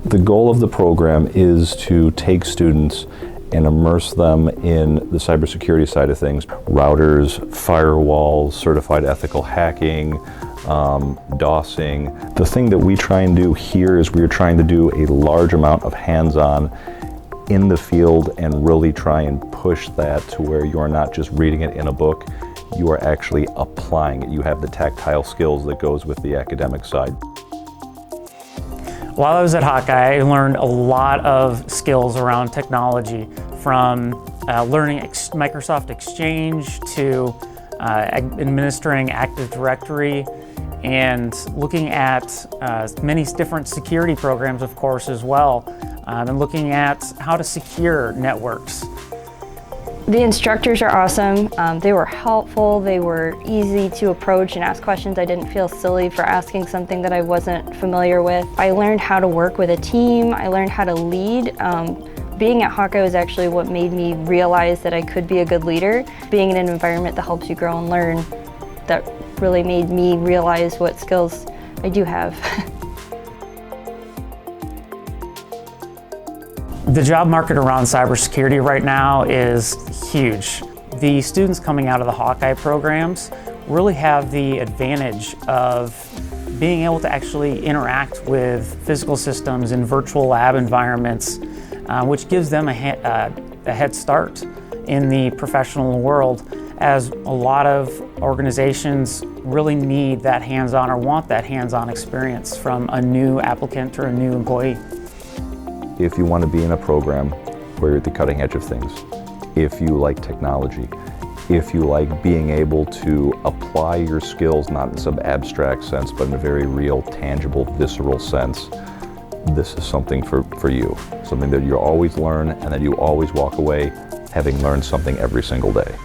The goal of the program is to take students and immerse them in the cybersecurity side of things. Routers, firewalls, certified ethical hacking, DOSing. The thing that we try and do here is we're trying to do a large amount of hands-on in the field and really try and push that to where you are not just reading it in a book, you are actually applying it. You have the tactile skills that goes with the academic side. While I was at Hawkeye, I learned a lot of skills around technology, from learning Microsoft Exchange to administering Active Directory, and looking at many different security programs, of course, as well, and looking at how to secure networks. The instructors are awesome. They were helpful, they were easy to approach and ask questions. I didn't feel silly for asking something that I wasn't familiar with. I learned how to work with a team, I learned how to lead. Being at Hawkeye was actually what made me realize that I could be a good leader. Being in an environment that helps you grow and learn, that really made me realize what skills I do have. The job market around cybersecurity right now is huge. The students coming out of the Hawkeye programs really have the advantage of being able to actually interact with physical systems in virtual lab environments, which gives them a head start in the professional world, as a lot of organizations really need that hands-on or want that hands-on experience from a new applicant or a new employee. If you want to be in a program where you're at the cutting edge of things, if you like technology, if you like being able to apply your skills, not in some abstract sense, but in a very real, tangible, visceral sense, this is something for you. Something that you always learn and that you always walk away having learned something every single day.